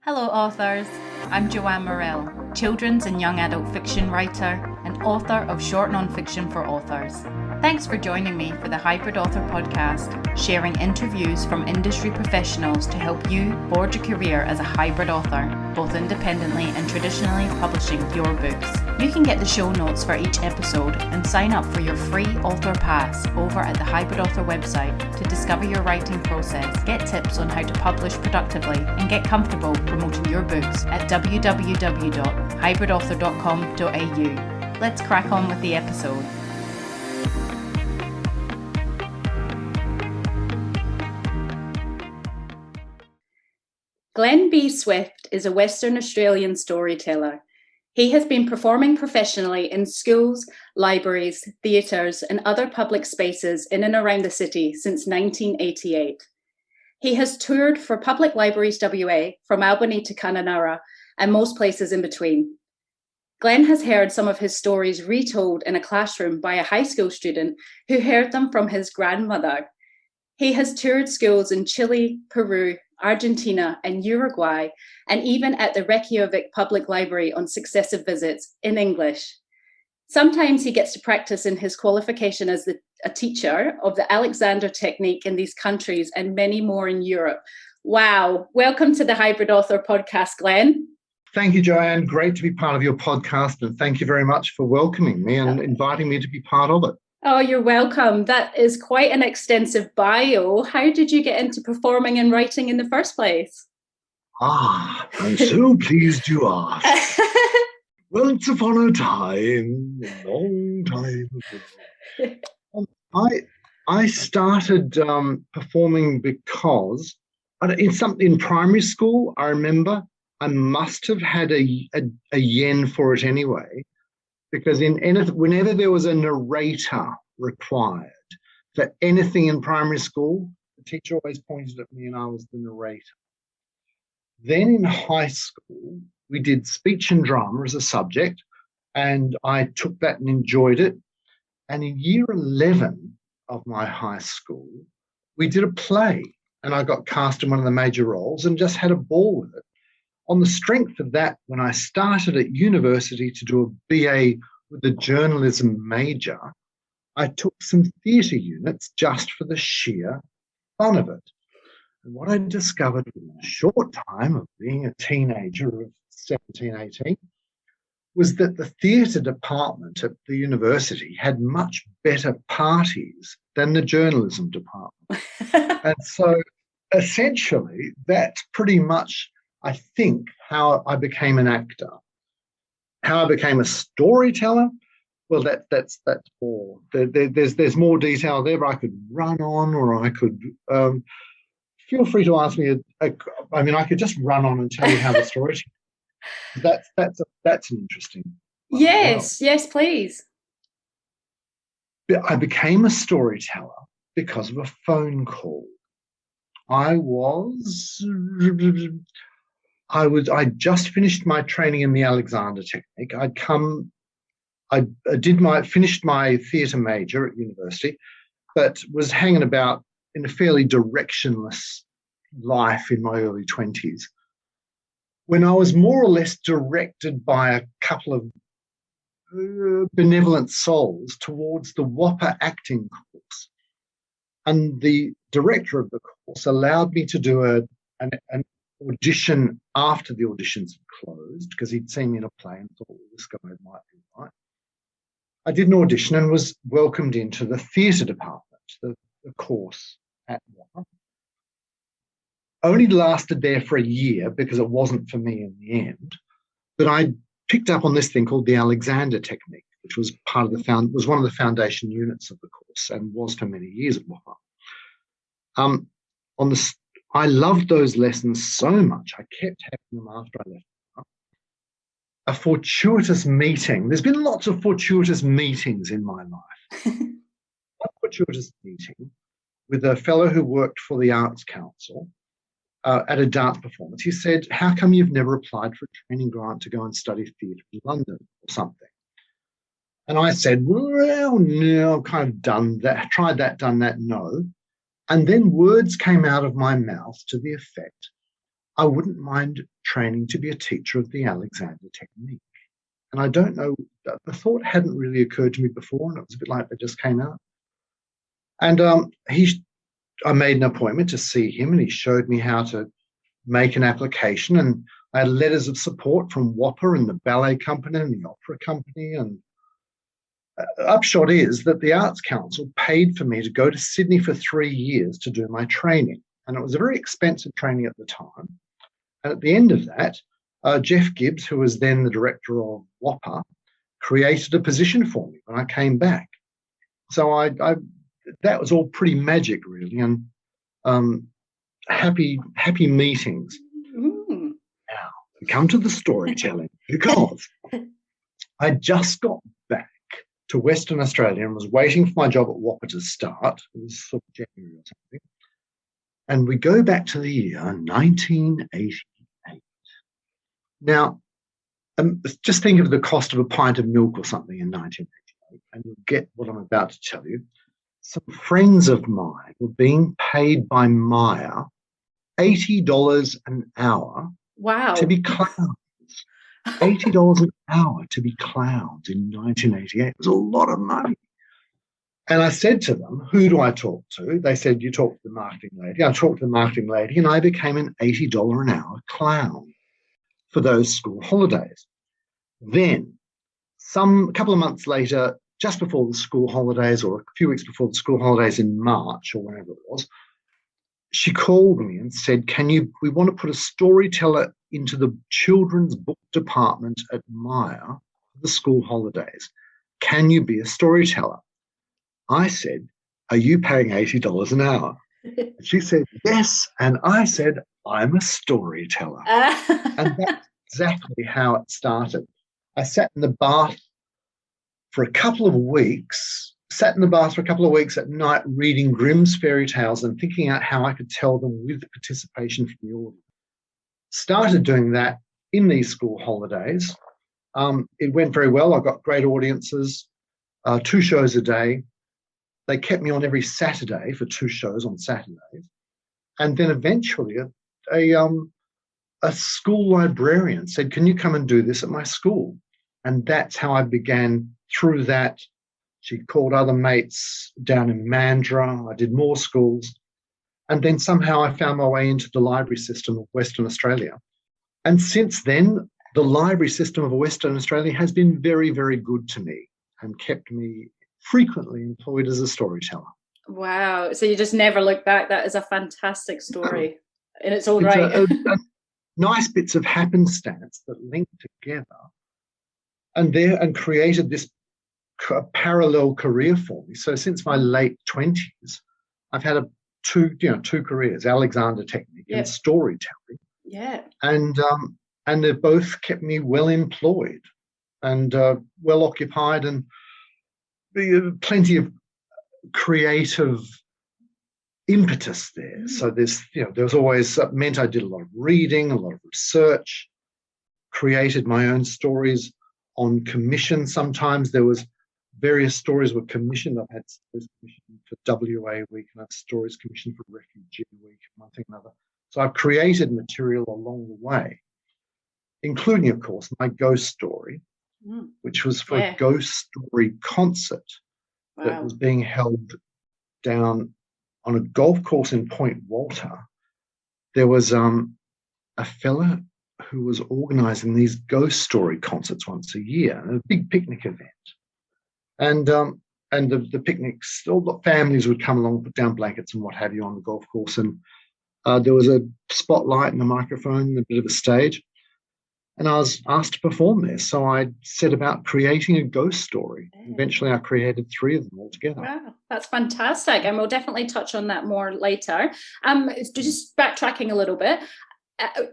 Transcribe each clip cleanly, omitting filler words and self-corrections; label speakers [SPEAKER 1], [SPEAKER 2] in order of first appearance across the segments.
[SPEAKER 1] Hello, authors. I'm Joanne Morrell, children's and young adult fiction writer and author of short nonfiction for authors. Thanks for joining me for the Hybrid Author podcast, sharing interviews from industry professionals to help you forge a career as a hybrid author, both independently and traditionally publishing your books. You can get the show notes for each episode and sign up for your free author pass over at the Hybrid Author website to discover your writing process, get tips on how to publish productively, and get comfortable promoting your books at www.hybridauthor.com.au. Let's crack on with the episode. Glenn B. Swift is a Western Australian storyteller. He has been performing professionally in schools, libraries, theatres, and other public spaces in and around the city since 1988. He has toured for Public Libraries WA from Albany to Kununurra and most places in between. Glenn has heard some of his stories retold in a classroom by a high school student who heard them from his grandmother. He has toured schools in Chile, Peru, Argentina, and Uruguay, and even at the Reykjavik Public Library on successive visits in English. Sometimes he gets to practice in his qualification as a teacher of the Alexander technique in these countries and many more in Europe. Wow. Welcome to the Hybrid Author podcast, Glenn.
[SPEAKER 2] Thank you, Joanne. Great to be part of your podcast, and thank you very much for welcoming me and inviting me to be part of it.
[SPEAKER 1] Oh, you're welcome. That is quite an extensive bio. How did you get into performing and writing in the first place?
[SPEAKER 2] I'm so pleased you asked. Once upon a time, a long time ago, I started performing because in primary school, I remember I must have had a yen for it anyway. Because whenever there was a narrator required for anything in primary school, the teacher always pointed at me and I was the narrator. Then in high school, we did speech and drama as a subject, and I took that and enjoyed it. And in year 11 of my high school, we did a play, and I got cast in one of the major roles and just had a ball with it. On the strength of that, when I started at university to do a BA with a journalism major, I took some theatre units just for the sheer fun of it. And what I discovered in a short time of being a teenager of 17, 18, was that the theatre department at the university had much better parties than the journalism department. And so essentially, that's pretty much, I think, how I became an actor. How I became a storyteller, well, that's more. There's more detail there, but I could run on, or I could feel free to ask me. I could just run on and tell you how the story. That's an interesting one.
[SPEAKER 1] Yes, yes, please.
[SPEAKER 2] I became a storyteller because of a phone call. I just finished my training in the Alexander technique. Finished my theatre major at university, but was hanging about in a fairly directionless life in my early 20s, when I was more or less directed by a couple of benevolent souls towards the Whopper acting course. And the director of the course allowed me to do an audition after the auditions had closed, because he'd seen me in a play and thought, well, this guy might be right. I did an audition and was welcomed into the theatre department, the course at Whopper. Only lasted there for a year because it wasn't for me in the end, but I picked up on this thing called the Alexander technique, which was was one of the foundation units of the course and was for many years at Whopper. I loved those lessons so much, I kept having them after I left. A fortuitous meeting. There's been lots of fortuitous meetings in my life. A fortuitous meeting with a fellow who worked for the Arts Council at a dance performance. He said, how come you've never applied for a training grant to go and study theatre in London or something? And I said, well, no, I've kind of done that, tried that, done that, no. And then words came out of my mouth to the effect, I wouldn't mind training to be a teacher of the Alexander technique. And I don't know, the thought hadn't really occurred to me before, and it was a bit like it just came out. And I made an appointment to see him, and he showed me how to make an application. And I had letters of support from WAPA and the ballet company and the opera company. And upshot is that the Arts Council paid for me to go to Sydney for 3 years to do my training. And it was a very expensive training at the time. And at the end of that, Jeff Gibbs, who was then the director of WAPA, created a position for me when I came back. So that was all pretty magic, really, and happy meetings.
[SPEAKER 1] Mm.
[SPEAKER 2] Now, we come to the storytelling because I just got back to Western Australia and was waiting for my job at WAPA to start. It was sort of January or something. And we go back to the year 1988. Now, just think of the cost of a pint of milk or something in 1988, and you'll get what I'm about to tell you. Some friends of mine were being paid by Maya $80 an hour to be clowns. $80 an hour to be clowns in 1988. It was a lot of money. And I said to them, who do I talk to? They said, you talk to the marketing lady. I talked to the marketing lady, and I became an $80 an hour clown for those school holidays. Then, a couple of months later, just before the school holidays, or a few weeks before the school holidays in March or whenever it was, she called me and said, we want to put a storyteller into the children's book department at Maya for the school holidays. Can you be a storyteller? I said, are you paying $80 an hour? She said, yes. And I said, I'm a storyteller. And that's exactly how it started. I sat in the bath for a couple of weeks at night reading Grimm's fairy tales and thinking out how I could tell them with participation from the audience. Started doing that in these school holidays. It went very well. I got great audiences, 2 shows a day. They kept me on every Saturday for 2 shows on Saturdays. And then eventually a school librarian said, can you come and do this at my school? And that's how I began. Through that, she called other mates down in Mandurah. I did more schools. And then somehow I found my way into the library system of Western Australia. And since then, the library system of Western Australia has been very, very good to me and kept me frequently employed as a storyteller.
[SPEAKER 1] Wow. So you just never look back. That is a fantastic story in its own right.
[SPEAKER 2] Nice bits of happenstance that link together and created this parallel career for me. So since my late 20s, I've had two careers, Alexander technique and storytelling.
[SPEAKER 1] Yeah.
[SPEAKER 2] And they've both kept me well employed and well occupied, and plenty of creative impetus there. So there was always meant I did a lot of reading, a lot of research, created my own stories on commission. Sometimes there was various stories were commissioned. I've had stories commissioned for WA Week, and I've stories commissioned for Refugee Week, and one thing and another. So I've created material along the way, including, of course, my ghost story, which was for a ghost story concert that was being held down on a golf course in Point Walter. There was a fella who was organising these ghost story concerts once a year, a big picnic event. And the picnics, all the families would come along, put down blankets and what have you on the golf course. And there was a spotlight and a microphone and a bit of a stage. And I was asked to perform there. So I set about creating a ghost story. Eventually, I created 3 of them altogether.
[SPEAKER 1] Wow, that's fantastic. And we'll definitely touch on that more later. Just backtracking a little bit,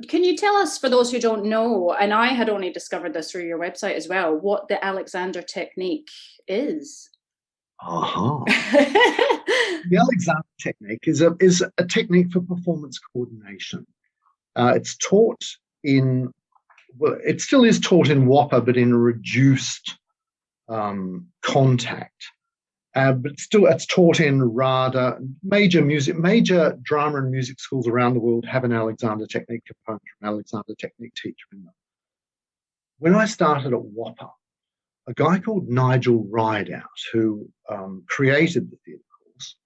[SPEAKER 1] can you tell us, for those who don't know, and I had only discovered this through your website as well, what the Alexander technique is?
[SPEAKER 2] The Alexander technique is a technique for performance coordination. It's taught it still is taught in WAPA, but in a reduced contact. But still, it's taught in RADA. Major drama and music schools around the world have an Alexander Technique component, an Alexander Technique teacher in them. When I started at Whopper, a guy called Nigel Rideout, who created the theatre course,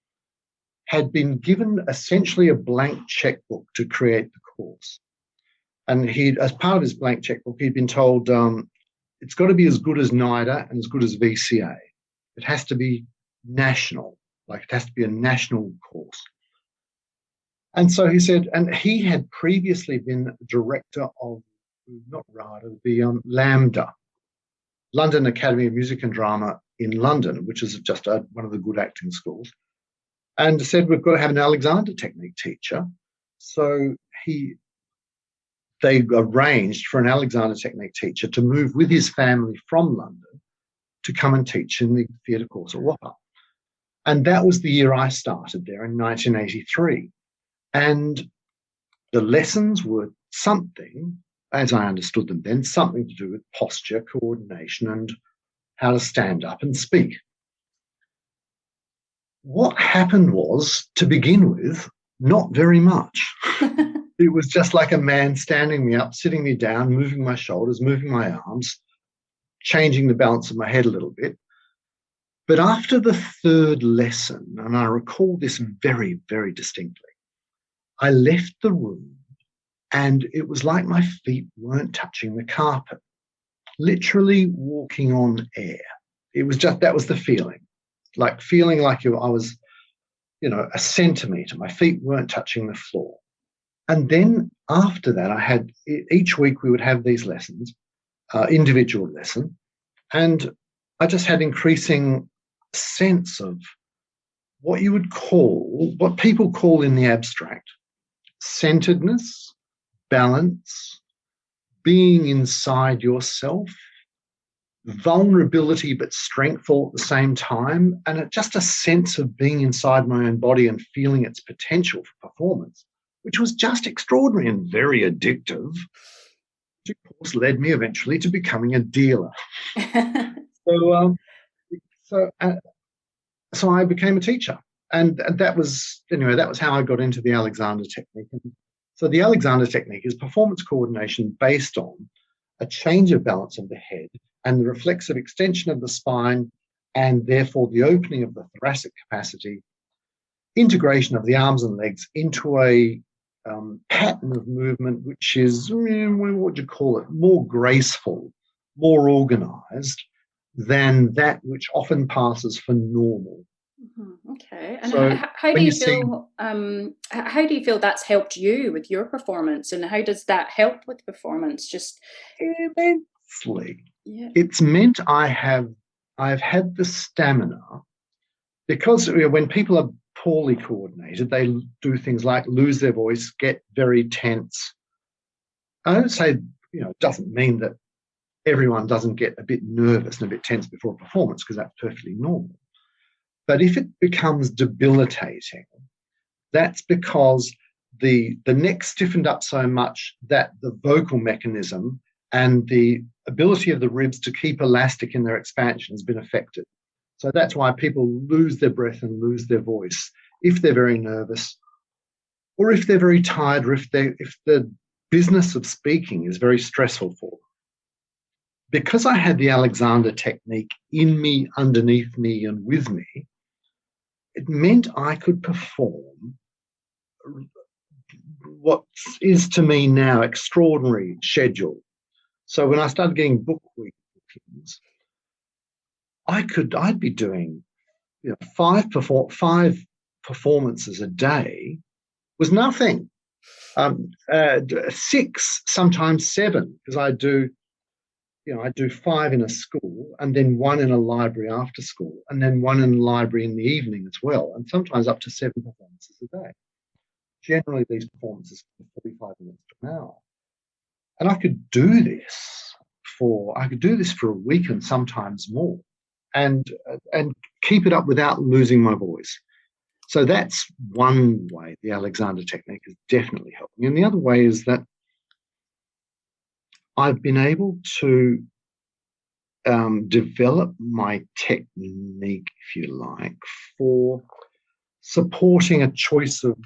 [SPEAKER 2] had been given essentially a blank checkbook to create the course. And as part of his blank checkbook, he'd been told it's got to be as good as NIDA and as good as VCA. It has to be national, like it has to be a national course. And so he said, and he had previously been director of, not RADA, the LAMDA, London Academy of Music and Drama in London, which is just one of the good acting schools, and said, we've got to have an Alexander Technique teacher. So they arranged for an Alexander Technique teacher to move with his family from London to come and teach in the theatre course at Whopper. And that was the year I started there in 1983. And the lessons were something, as I understood them then, something to do with posture, coordination, and how to stand up and speak. What happened was, to begin with, not very much. It was just like a man standing me up, sitting me down, moving my shoulders, moving my arms, changing the balance of my head a little bit. But after the third lesson, and I recall this very, very distinctly, I left the room and it was like my feet weren't touching the carpet, literally walking on air. It was just, that was the feeling, like feeling like I was, a centimetre, my feet weren't touching the floor. And then after that, each week we would have these lessons, individual lesson, and I just had increasing sense of what people call in the abstract, centeredness, balance, being inside yourself, vulnerability but strength all at the same time, and just a sense of being inside my own body and feeling its potential for performance, which was just extraordinary and very addictive, which of course led me eventually to becoming a dealer. So I became a teacher, and that was how I got into the Alexander Technique. And so the Alexander Technique is performance coordination based on a change of balance of the head and the reflexive extension of the spine, and therefore the opening of the thoracic capacity, integration of the arms and legs into a pattern of movement which is, what would you call it, more graceful, more organised than that which often passes for normal.
[SPEAKER 1] Mm-hmm. Okay. And so how do you feel? How do you feel that's helped you with your performance, and how does that help with performance? Just
[SPEAKER 2] immensely. Yeah. It's meant I've had the stamina, because when people are poorly coordinated, they do things like lose their voice, get very tense. I don't say, it doesn't mean that everyone doesn't get a bit nervous and a bit tense before a performance, because that's perfectly normal. But if it becomes debilitating, that's because the neck stiffened up so much that the vocal mechanism and the ability of the ribs to keep elastic in their expansion has been affected. So that's why people lose their breath and lose their voice if they're very nervous, or if they're very tired, or if the business of speaking is very stressful for them. Because I had the Alexander Technique in me, underneath me, and with me, it meant I could perform what is to me now extraordinary schedule. So when I started getting book week bookings, I'd be doing 5 performances a day was nothing. 6, sometimes 7, because I do 5 in a school, and then 1 in a library after school, and then 1 in the library in the evening as well, and sometimes up to 7 performances a day. Generally, these performances are 45 minutes to an hour. And I could do this for a week and sometimes more, and keep it up without losing my voice. So that's one way the Alexander Technique has definitely helped me. And the other way is that I've been able to develop my technique, if you like, for supporting a choice of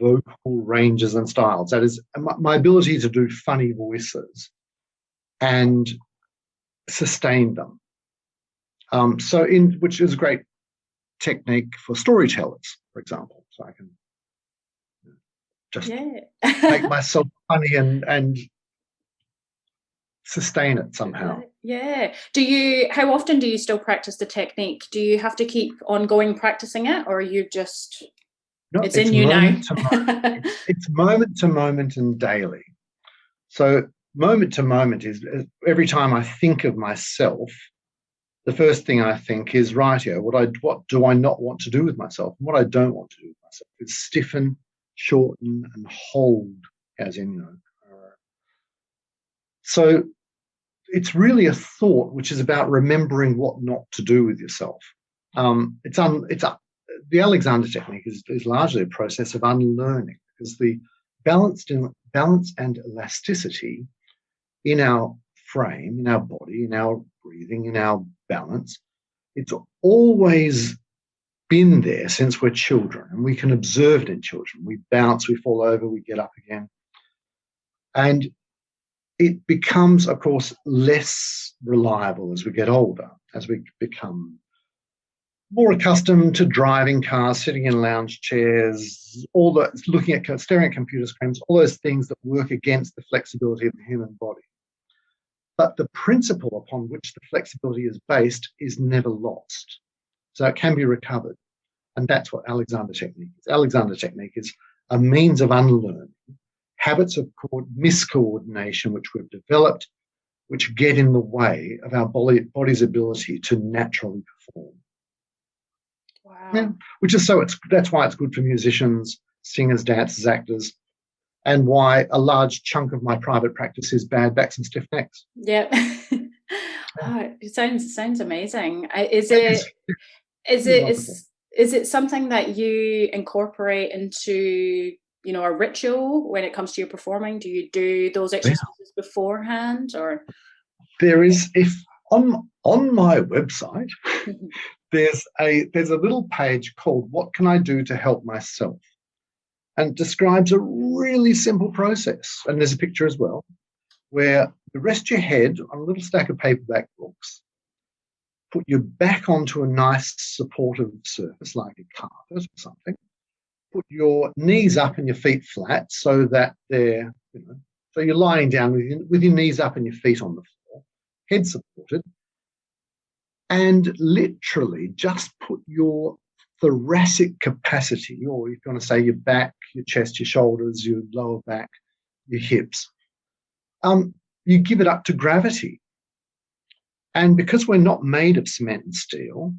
[SPEAKER 2] vocal ranges and styles. That is, my ability to do funny voices and sustain them. Which is a great technique for storytellers, for example. So I can just make myself funny and sustain it somehow.
[SPEAKER 1] Yeah. How often do you still practice the technique? Do you have to keep ongoing practicing it, or are you just,
[SPEAKER 2] no,
[SPEAKER 1] it's in you now?
[SPEAKER 2] It's moment to moment and daily. So moment to moment is every time I think of myself, the first thing I think is, rightio, what do I not want to do with myself? And what I don't want to do with myself is stiffen, shorten, and hold, as in, So it's really a thought which is about remembering what not to do with yourself. The Alexander technique is largely a process of unlearning, because the balance and elasticity in our frame, in our body, in our breathing, in our balance, it's always been there since we're children, and we can observe it in children. We bounce, we fall over, we get up again. And it becomes, of course, less reliable as we get older, as we become more accustomed to driving cars, sitting in lounge chairs, staring at computer screens, all those things that work against the flexibility of the human body. But the principle upon which the flexibility is based is never lost. So it can be recovered. And that's what Alexander technique is. Alexander technique is a means of unlearning habits of miscoordination which we've developed, which get in the way of our body's ability to naturally perform.
[SPEAKER 1] Wow.
[SPEAKER 2] Yeah, that's why it's good for musicians, singers, dancers, actors, and why a large chunk of my private practice is bad backs and stiff necks.
[SPEAKER 1] Yeah. It sounds amazing. Is it something that you incorporate into, a ritual when it comes to your performing? Do you do those exercises beforehand, or?
[SPEAKER 2] There is, on my website, there's a little page called "What Can I Do to Help Myself?" and it describes a really simple process. And there's a picture as well, where you rest your head on a little stack of paperback books, put your back onto a nice supportive surface like a carpet or something, put your knees up and your feet flat so that so you're lying down with your knees up and your feet on the floor, head supported, and literally just put your thoracic capacity, or if you want to say your back, your chest, your shoulders, your lower back, your hips, you give it up to gravity. And because we're not made of cement and steel,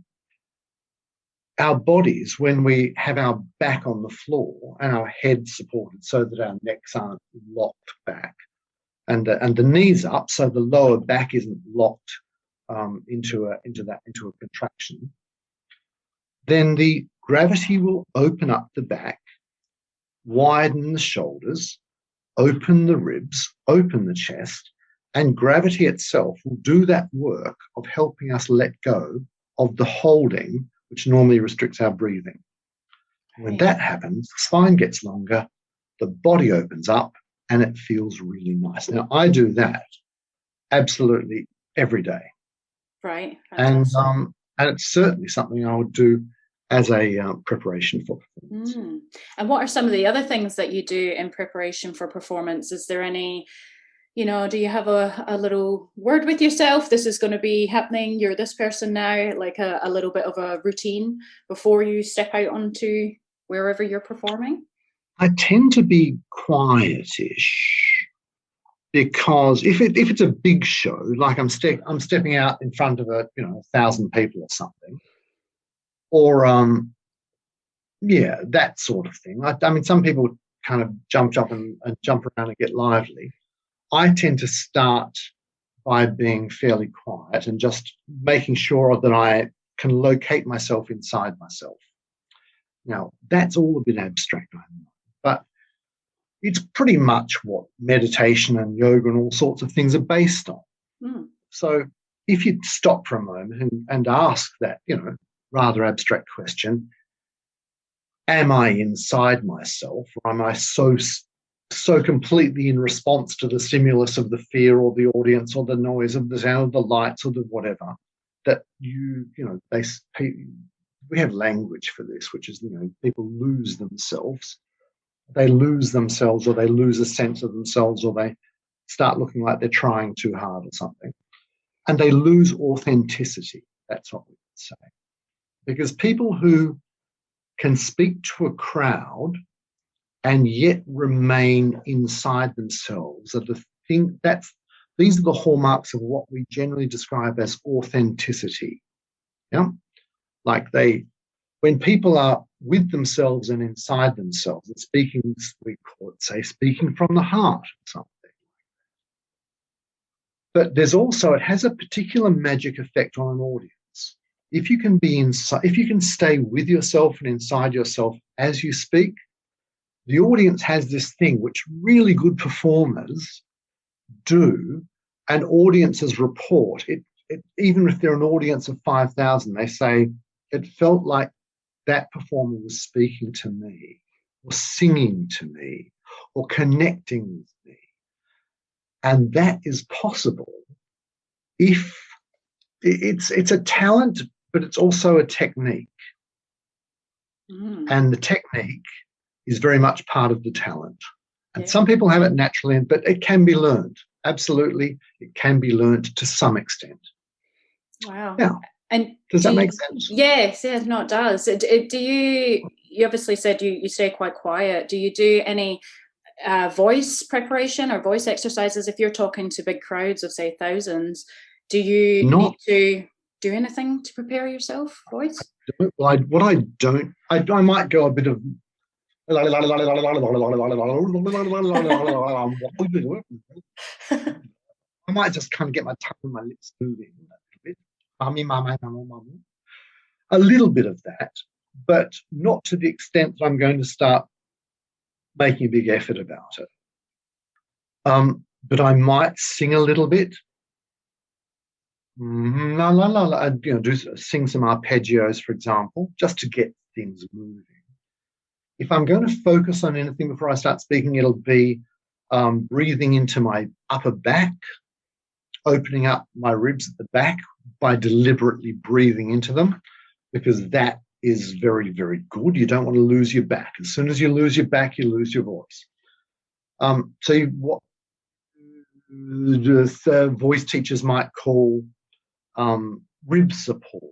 [SPEAKER 2] our bodies, when we have our back on the floor and our head supported so that our necks aren't locked back, and the knees up so the lower back isn't locked into a contraction, then the gravity will open up the back, widen the shoulders, open the ribs, open the chest, and gravity itself will do that work of helping us let go of the holding, which normally restricts our breathing. When that happens, the spine gets longer, the body opens up, and it feels really nice. Now, I do that absolutely every day.
[SPEAKER 1] Right.
[SPEAKER 2] And it's certainly something I would do as a preparation for performance.
[SPEAKER 1] And what are some of the other things that you do in preparation for performance? Is there any, do you have a little word with yourself? This is going to be happening. You're this person now, like a little bit of a routine before you step out onto wherever you're performing?
[SPEAKER 2] I tend to be quietish, because if it's a big show, like I'm stepping out in front of 1,000 people or something, or that sort of thing. I mean, some people kind of jump up and jump around and get lively. I tend to start by being fairly quiet and just making sure that I can locate myself inside myself. Now, that's all a bit abstract, I know, but it's pretty much what meditation and yoga and all sorts of things are based on. So if you stop for a moment and ask that, rather abstract question, am I inside myself, or am I so completely in response to the stimulus of the fear or the audience or the noise of the sound, the lights or the whatever, that we have language for this, which is, people lose themselves. They lose themselves, or they lose a sense of themselves, or they start looking like they're trying too hard or something. And they lose authenticity. That's what we would say. Because people who can speak to a crowd and yet remain inside themselves are these are the hallmarks of what we generally describe as authenticity. Yeah? Like when people are with themselves and inside themselves, and speaking, we call it, say, speaking from the heart or something. But it has a particular magic effect on an audience. If you can be inside, if you can stay with yourself and inside yourself as you speak, the audience has this thing which really good performers do, and audiences report. Even if they're an audience of 5,000, they say, it felt like that performer was speaking to me, or singing to me, or connecting with me. And that is possible if it's a talent, but it's also a technique. And the technique is very much part of the talent. And some people have it naturally, but it can be learned. Absolutely, it can be learned to some extent.
[SPEAKER 1] Wow.
[SPEAKER 2] Yeah.
[SPEAKER 1] And
[SPEAKER 2] does that make sense?
[SPEAKER 1] Yes, no, it does. Do you obviously said you stay quite quiet. Do you do any voice preparation or voice exercises if you're talking to big crowds of, say, thousands? Do you need to do anything to prepare yourself, voice?
[SPEAKER 2] I might go a bit of I might just kind of get my tongue and my lips moving a little bit of that, but not to the extent that I'm going to start making a big effort about it. But I might sing a little bit. Sing some arpeggios, for example, just to get things moving. If I'm going to focus on anything before I start speaking, it'll be breathing into my upper back, opening up my ribs at the back by deliberately breathing into them, because that is very, very good. You don't want to lose your back. As soon as you lose your back, you lose your voice. What voice teachers might call rib support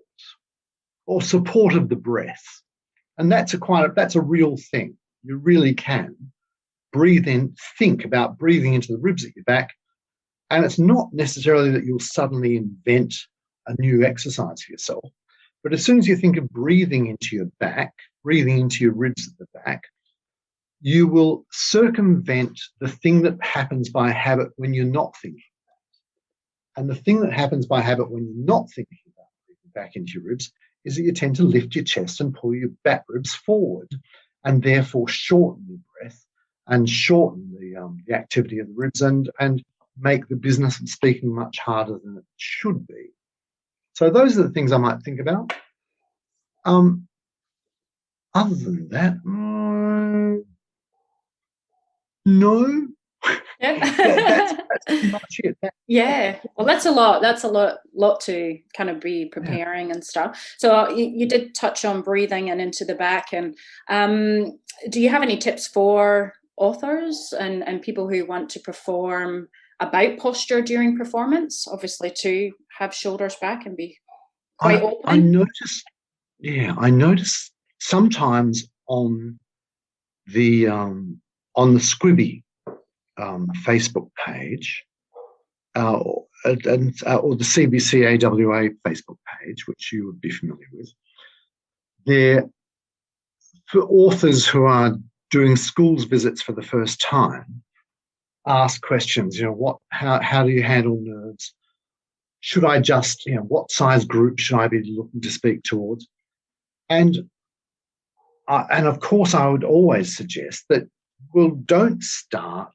[SPEAKER 2] or support of the breath. And that's a real thing. You really can breathe in, think about breathing into the ribs at your back. And it's not necessarily that you'll suddenly invent a new exercise for yourself. But as soon as you think of breathing into your back, breathing into your ribs at the back, you will circumvent the thing that happens by habit when you're not thinking about it. And the thing that happens by habit when you're not thinking about breathing back into your ribs is that you tend to lift your chest and pull your back ribs forward, and therefore shorten your breath and shorten the activity of the ribs and make the business of speaking much harder than it should be. So those are the things I might think about. Other than that, no. That's pretty much it.
[SPEAKER 1] Well, that's a lot. That's a lot to kind of be preparing and stuff. So you did touch on breathing and into the back. And do you have any tips for authors and people who want to perform about posture during performance? Obviously, to have shoulders back and be quite open.
[SPEAKER 2] I noticed sometimes on the Scribby Facebook page or the CBCAWA Facebook page, which you would be familiar with, there, for authors who are doing schools visits for the first time, ask questions. How do you handle nerves? Should I just, what size group should I be looking to speak towards? And of course, I would always suggest that, don't start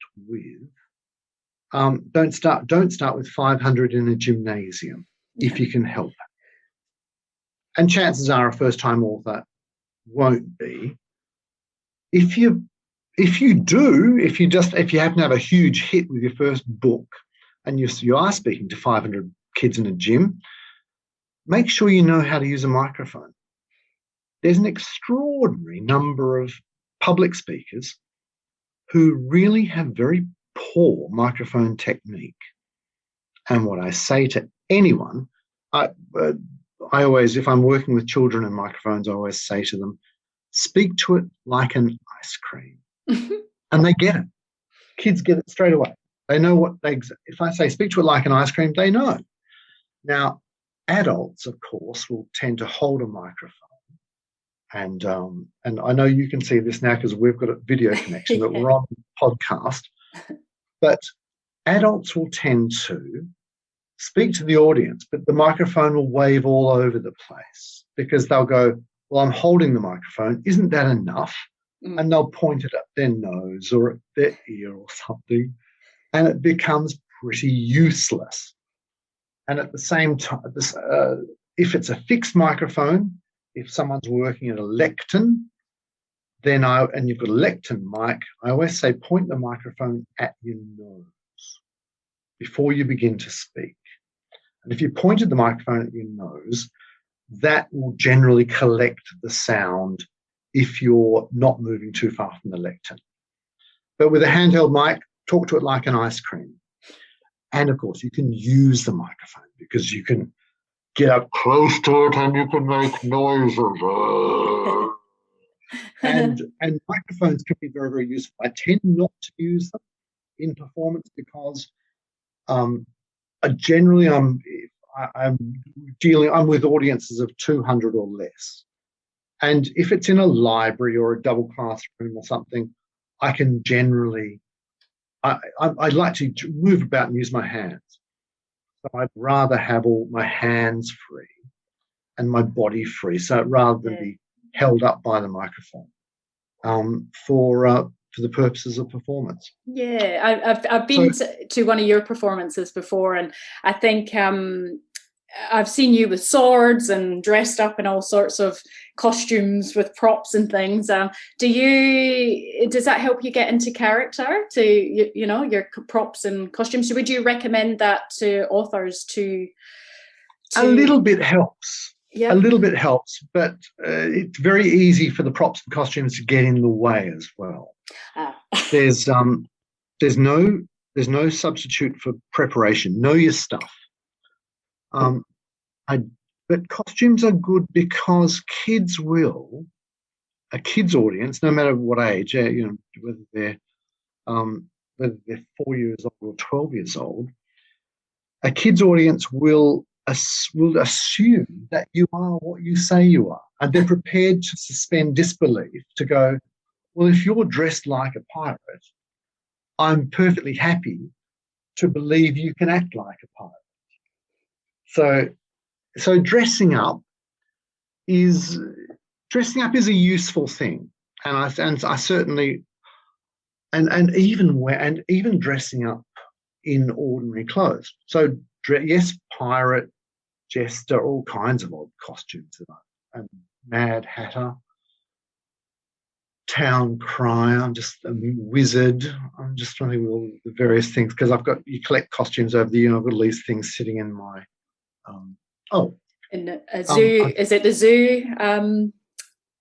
[SPEAKER 2] with 500 in a gymnasium. if you can help it. And chances are a first-time author won't be. If you happen to have a huge hit with your first book and you are speaking to 500 kids in a gym, make sure you know how to use a microphone. There's an extraordinary number of public speakers who really have very poor microphone technique. And what I say to anyone, I always, if I'm working with children and microphones, I always say to them, speak to it like an ice cream. And they get it. Kids get it straight away. They know if I say speak to it like an ice cream, they know. Now, adults, of course, will tend to hold a microphone. And I know you can see this now because we've got a video connection, but we're on podcast. But adults will tend to speak to the audience, but the microphone will wave all over the place because they'll go, well, I'm holding the microphone. Isn't that enough? And they'll point it at their nose or at their ear or something, and it becomes pretty useless. And at the same time, if it's a fixed microphone, if someone's working at a lectern, and you've got a lectern mic, I always say point the microphone at your nose before you begin to speak. And if you pointed the microphone at your nose, that will generally collect the sound if you're not moving too far from the lectern. But with a handheld mic, talk to it like an ice cream. And of course, you can use the microphone because you can get up close to it and you can make noises. and microphones can be very, very useful. I tend not to use them in performance because generally I'm with audiences of 200 or less. And if it's in a library or a double classroom or something, I can generally, I like to move about and use my hands. So I'd rather have all my hands free and my body free, so rather than be held up by the microphone for the purposes of performance.
[SPEAKER 1] Yeah, I've been to one of your performances before, and I think I've seen you with swords and dressed up in all sorts of costumes with props and things. Does that help you get into character to, your props and costumes? So would you recommend that to authors to...
[SPEAKER 2] A little bit helps.
[SPEAKER 1] Yeah.
[SPEAKER 2] A little bit helps, but it's very easy for the props and costumes to get in the way as well. There's no substitute for preparation. Know your stuff. But costumes are good because a kid's audience, no matter what age, whether they're 4 years old or 12 years old, a kid's audience will assume that you are what you say you are, and they're prepared to suspend disbelief to go, well, if you're dressed like a pirate, I'm perfectly happy to believe you can act like a pirate. So dressing up is a useful thing, and I certainly and even dressing up in ordinary clothes. So yes, pirate, jester, all kinds of odd costumes, and Mad Hatter, town crier, a wizard. I'm just trying to think of all the various things because you collect costumes over the year. I've got all these things sitting in my
[SPEAKER 1] in a zoo. Is it the zoo?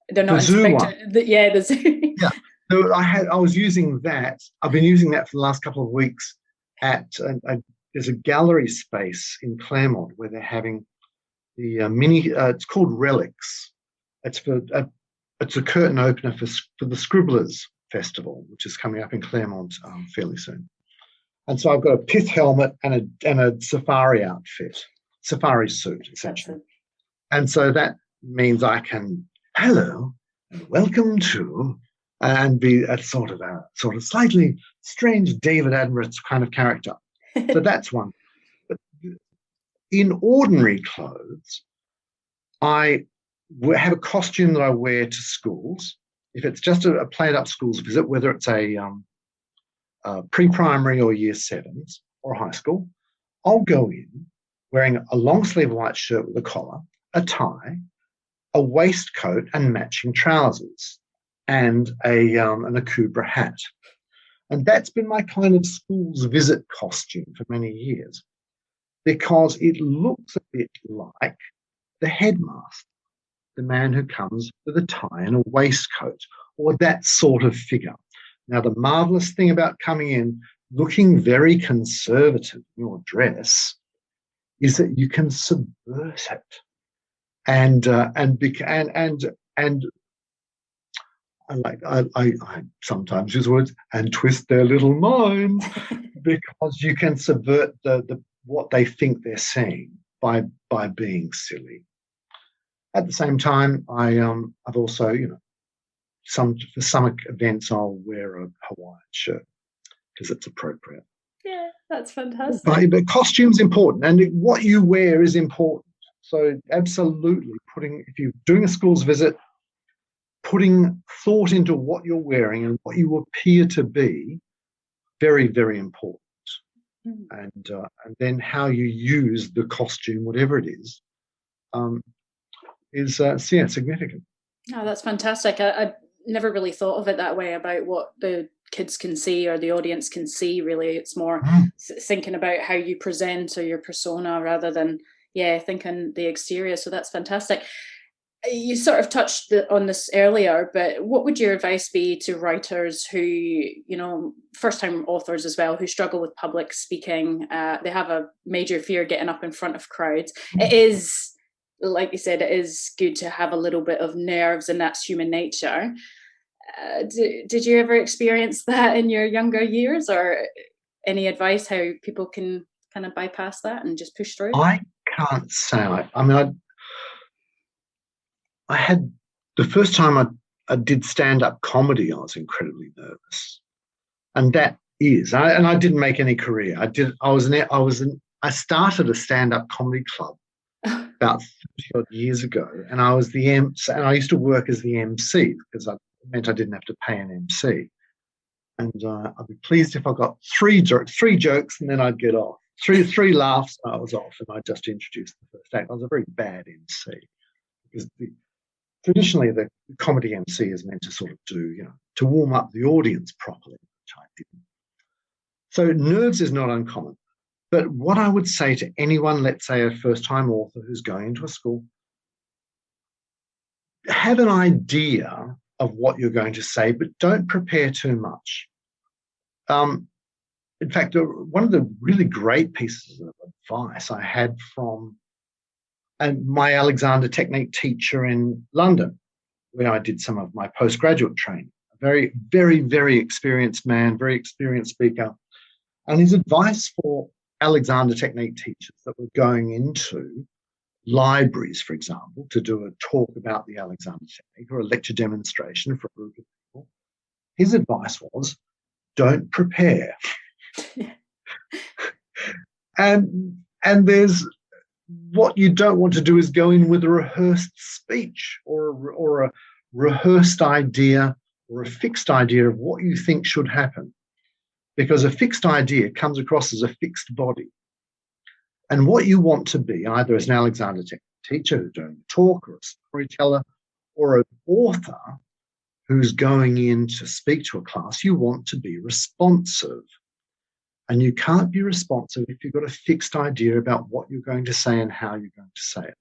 [SPEAKER 1] They're not
[SPEAKER 2] the zoo one.
[SPEAKER 1] The zoo.
[SPEAKER 2] Yeah. So I was using that. I've been using that for the last couple of weeks at there's a gallery space in Claremont where they're having the it's called Relics. It's a curtain opener for the Scribblers Festival, which is coming up in Claremont fairly soon. And so I've got a pith helmet and a safari suit, essentially. And so that means I can, hello, and welcome to, and be a sort of slightly strange David Attenborough kind of character. So that's one. But in ordinary clothes, I have a costume that I wear to schools. If it's just a played up schools visit, whether it's a pre-primary or year sevens or high school, I'll go in wearing a long sleeve white shirt with a collar, a tie, a waistcoat and matching trousers, and an akubra hat. And that's been my kind of school's visit costume for many years, because it looks a bit like the headmaster, the man who comes with a tie and a waistcoat, or that sort of figure. Now, the marvellous thing about coming in looking very conservative in your dress is that you can subvert it, and I sometimes use words and twist their little minds, because you can subvert the what they think they're saying by being silly. At the same time, I've also, for some events I'll wear a Hawaiian shirt because it's appropriate.
[SPEAKER 1] Yeah, that's fantastic.
[SPEAKER 2] But costume's important, and what you wear is important. So absolutely, if you're doing a school's visit, putting thought into what you're wearing and what you appear to be, very, very important. And then how you use the costume, whatever it is significant.
[SPEAKER 1] Oh, that's fantastic. I never really thought of it that way, about what the kids can see or the audience can see, really. It's more thinking about how you present or your persona rather than, thinking the exterior. So that's fantastic. You sort of touched on this earlier, but what would your advice be to writers who, first-time authors as well, who struggle with public speaking? They have a major fear getting up in front of crowds. It is, like you said, it is good to have a little bit of nerves, and that's human nature. Did you ever experience that in your younger years, or any advice how people can kind of bypass that and just push through?
[SPEAKER 2] I can't say. I had the first time I did stand-up comedy, I was incredibly nervous, and I didn't make any career. I started a stand-up comedy club about 30 odd years ago, and I was and I used to work as the MC because it meant I didn't have to pay an MC. And I'd be pleased if I got three jokes, and then I'd get off. Three laughs, and I was off, and I just introduced the first act. I was a very bad MC because traditionally the comedy MC is meant to sort of to warm up the audience properly, which I didn't. So nerves is not uncommon. But what I would say to anyone, let's say a first-time author who's going into a school, have an idea of what you're going to say, but don't prepare too much. In fact, one of the really great pieces of advice I had from my Alexander Technique teacher in London, where I did some of my postgraduate training, a very, very, very experienced man, very experienced speaker, and his advice for Alexander Technique teachers that were going into libraries, for example, to do a talk about the Alexander Technique or a lecture demonstration for a group of people, his advice was, don't prepare. and there's what you don't want to do is go in with a rehearsed speech or a rehearsed idea or a fixed idea of what you think should happen, because a fixed idea comes across as a fixed body. And what you want to be, either as an Alexander Technique teacher who's doing a talk, or a storyteller, or an author who's going in to speak to a class, you want to be responsive. And you can't be responsive if you've got a fixed idea about what you're going to say and how you're going to say it.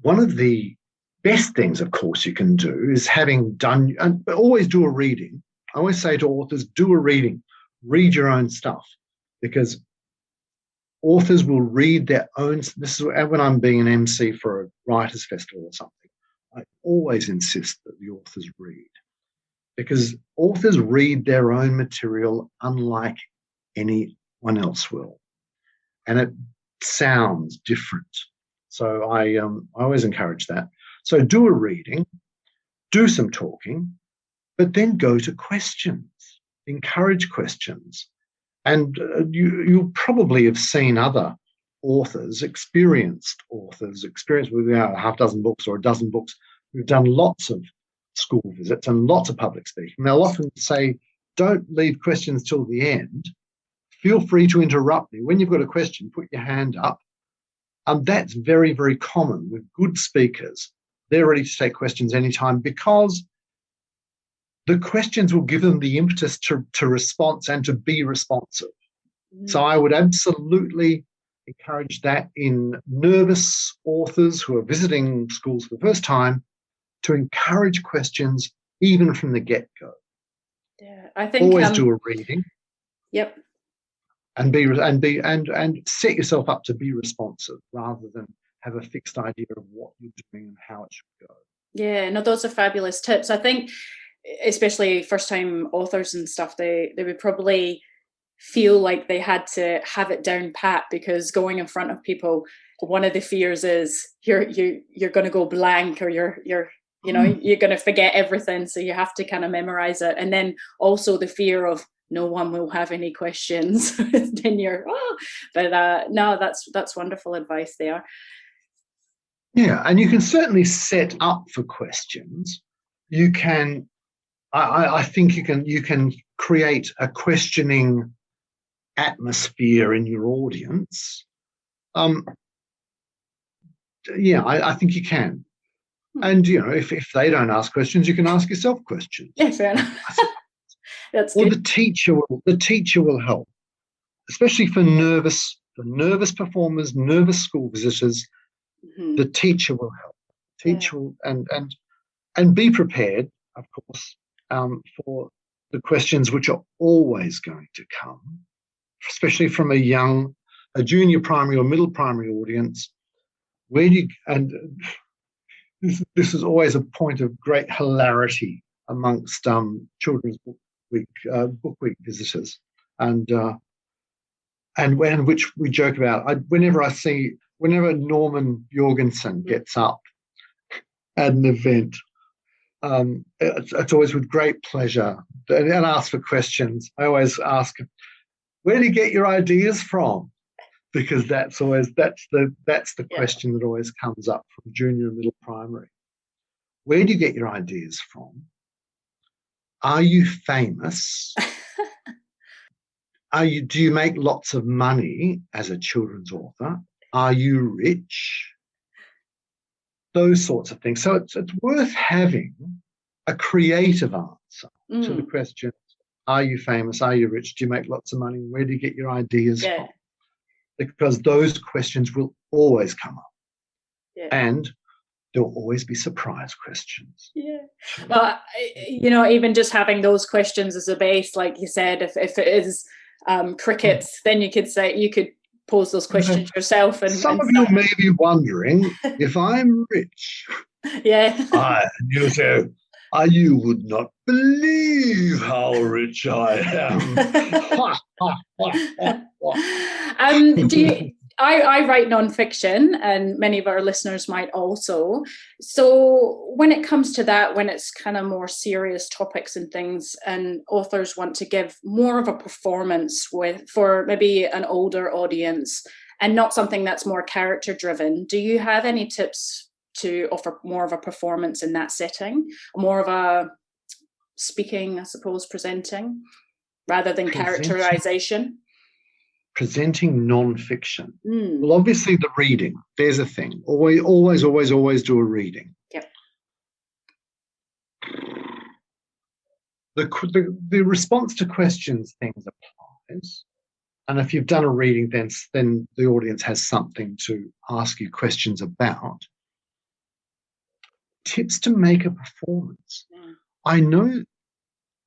[SPEAKER 2] One of the best things, of course, you can do is having done, and always do a reading. I always say to authors, do a reading. Read your own stuff, because authors will read their own. This is when I'm being an MC for a writers' festival or something. I always insist that the authors read, because authors read their own material unlike anyone else will, and it sounds different. So I always encourage that. So do a reading, do some talking, but then go to questions. Encourage questions. And you'll probably have seen other authors, experienced with a half dozen books or a dozen books, who've done lots of school visits and lots of public speaking. They'll often say, don't leave questions till the end. feel free to interrupt me. When you've got a question, put your hand up. That's very, very common with good speakers. They're ready to take questions anytime because the questions will give them the impetus to response and to be responsive. So I would absolutely encourage that in nervous authors who are visiting schools for the first time, to encourage questions even from the get-go.
[SPEAKER 1] Yeah, I think
[SPEAKER 2] always do a reading.
[SPEAKER 1] Yep.
[SPEAKER 2] And set yourself up to be responsive rather than have a fixed idea of what you're doing and how it should go.
[SPEAKER 1] Yeah, no, those are fabulous tips. I think especially first-time authors and stuff, they would probably feel like they had to have it down pat, because going in front of people, one of the fears is you're going to go blank, or you're going to forget everything, so you have to kind of memorize it. And then also the fear of no one will have any questions. Then no, that's wonderful advice there.
[SPEAKER 2] Yeah, and you can certainly set up for questions. You can, I think you can create a questioning atmosphere in your audience. I think you can. And if they don't ask questions, you can ask yourself questions.
[SPEAKER 1] Yeah, fair enough. That's
[SPEAKER 2] or
[SPEAKER 1] good.
[SPEAKER 2] the teacher will help, especially for nervous performers, nervous school visitors. Mm-hmm. The teacher will help. Teacher will, and be prepared, of course, for the questions which are always going to come, especially from a junior primary or middle primary audience. This is always a point of great hilarity amongst children's book week visitors, and which we joke about. Whenever Norman Jorgensen gets up at an event, it's always with great pleasure and ask for questions. I always ask, where do you get your ideas from? Because that's the question that always comes up from junior and middle primary. Where do you get your ideas from? Are you famous? Do you make lots of money as a children's author? Are you rich? Those sorts of things. So it's worth having a creative answer to the questions. Are you famous? Are you rich? Do you make lots of money? Where do you get your ideas from? Because those questions will always come up. Yeah. And there will always be surprise questions.
[SPEAKER 1] Yeah. Well, even just having those questions as a base, like you said, if it is crickets, then you could pose those questions yourself. And
[SPEAKER 2] some of you may be wondering if I'm rich.
[SPEAKER 1] Yeah.
[SPEAKER 2] You say, you would not believe how rich I
[SPEAKER 1] am. I write nonfiction, and many of our listeners might also. So when it comes to that, when it's kind of more serious topics and things, and authors want to give more of a performance for maybe an older audience and not something that's more character driven, do you have any tips to offer more of a performance in that setting, more of a speaking, I suppose, presenting, rather than characterization?
[SPEAKER 2] Presenting non-fiction. Well, obviously the reading, there's a thing. Always do a reading.
[SPEAKER 1] Yep.
[SPEAKER 2] The response to questions things applies. And if you've done a reading, then the audience has something to ask you questions about. Tips to make a performance. I know.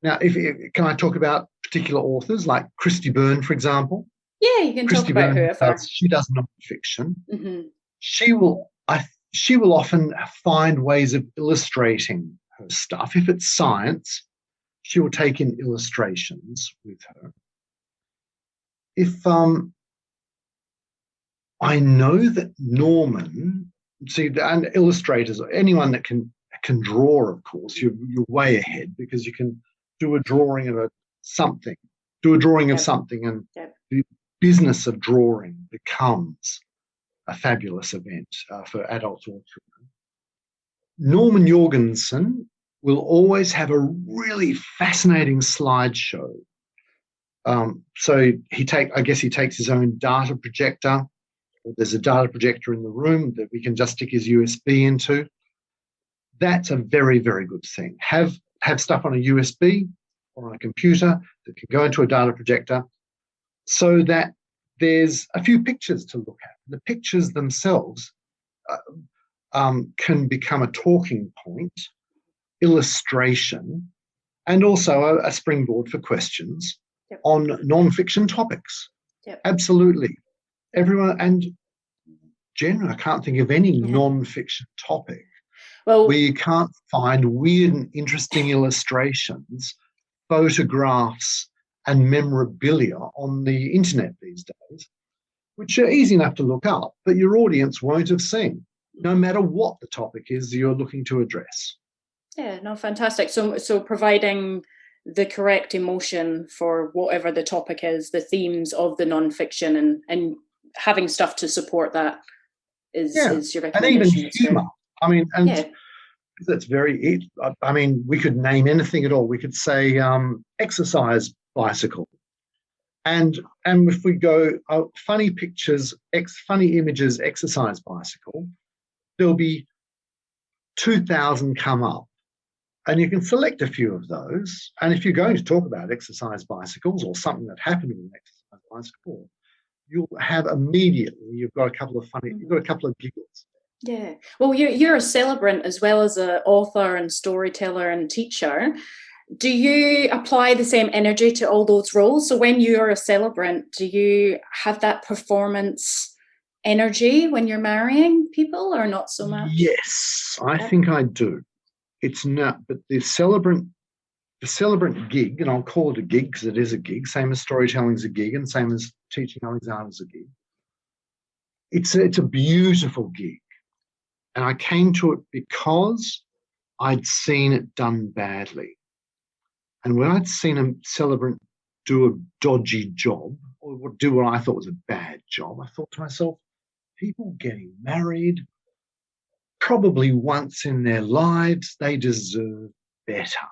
[SPEAKER 2] Now, can I talk about particular authors like Christy Byrne, for example?
[SPEAKER 1] Yeah, you can talk about whoever.
[SPEAKER 2] She does non-fiction. Mm-hmm. She will often find ways of illustrating her stuff. If it's science, she will take in illustrations with her. If I know that Norman, and illustrators, anyone that can draw, of course, you're way ahead, because you can do a drawing of something, and the business of drawing becomes a fabulous event for adults or children. Norman Jorgensen will always have a really fascinating slideshow So I guess he takes his own data projector. Or there's a data projector in the room that we can just stick his USB into. That's a very, very good thing. Have stuff on a USB or on a computer that can go into a data projector so that there's a few pictures to look at. The pictures themselves can become a talking point, illustration, and also a springboard for questions on nonfiction topics.
[SPEAKER 1] Yep.
[SPEAKER 2] Absolutely. Everyone, and generally, I can't think of any nonfiction topic where you can't find weird and interesting illustrations, photographs, and memorabilia on the internet these days, which are easy enough to look up, but your audience won't have seen, no matter what the topic is you're looking to address.
[SPEAKER 1] Yeah, no, fantastic. So providing the correct emotion for whatever the topic is, the themes of the nonfiction, and having stuff to support that is your recommendation.
[SPEAKER 2] And even humour. I mean, and that's very. I mean, we could name anything at all. We could say exercise bicycle, and if we go funny pictures, funny images, exercise bicycle, there'll be 2,000 come up. And you can select a few of those. And if you're going to talk about exercise bicycles or something that happened with an exercise bicycle, you'll have immediately, you've got a couple of giggles.
[SPEAKER 1] Yeah. Well, you're a celebrant as well as an author and storyteller and teacher. Do you apply the same energy to all those roles? So when you're a celebrant, do you have that performance energy when you're marrying people, or not so much?
[SPEAKER 2] Yes, I think I do. It's not, but the celebrant gig, and I'll call it a gig because it is a gig, same as storytelling is a gig and same as teaching Alexander is a gig. It's a beautiful gig. And I came to it because I'd seen it done badly. And when I'd seen a celebrant do a dodgy job or do what I thought was a bad job, I thought to myself, people getting married, probably once in their lives, they deserve better.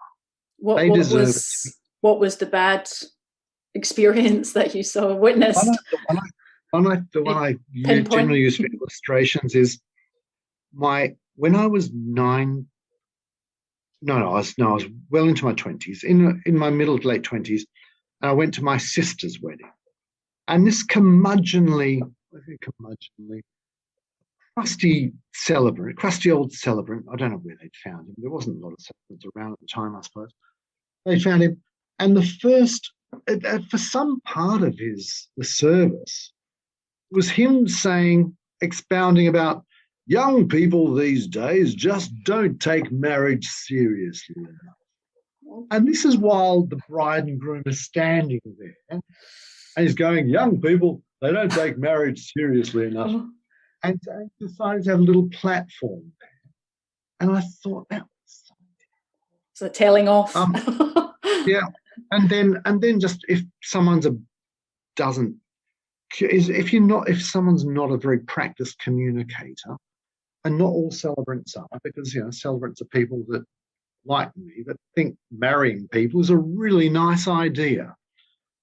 [SPEAKER 1] What was the bad experience that you witnessed?
[SPEAKER 2] The one I generally use for illustrations is when I was I was well into my 20s, in my middle to late 20s, and I went to my sister's wedding. And this curmudgeonly, crusty old celebrant, I don't know where they'd found him. There wasn't a lot of celebrants around at the time, I suppose. They found him, and for some part of the service was him expounding about young people these days just don't take marriage seriously enough. And this is while the bride and groom are standing there, and he's going, young people, they don't take marriage seriously enough. And decided to have a little platform there. And I thought that was
[SPEAKER 1] so tailing off.
[SPEAKER 2] Yeah. And then just if someone's if someone's not a very practiced communicator, and not all celebrants are, because celebrants are people that, like me, that think marrying people is a really nice idea.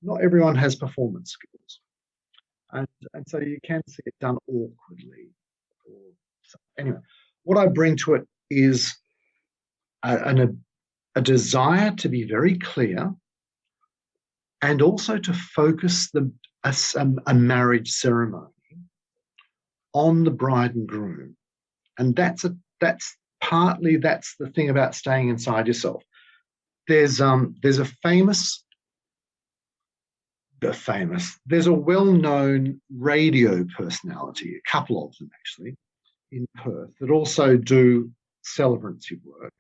[SPEAKER 2] Not everyone has performance skills. And so you can see it done awkwardly. Anyway, what I bring to it is a desire to be very clear, and also to focus a marriage ceremony on the bride and groom. And that's the thing about staying inside yourself. There's a well-known radio personality, a couple of them actually, in Perth, that also do celebrancy work.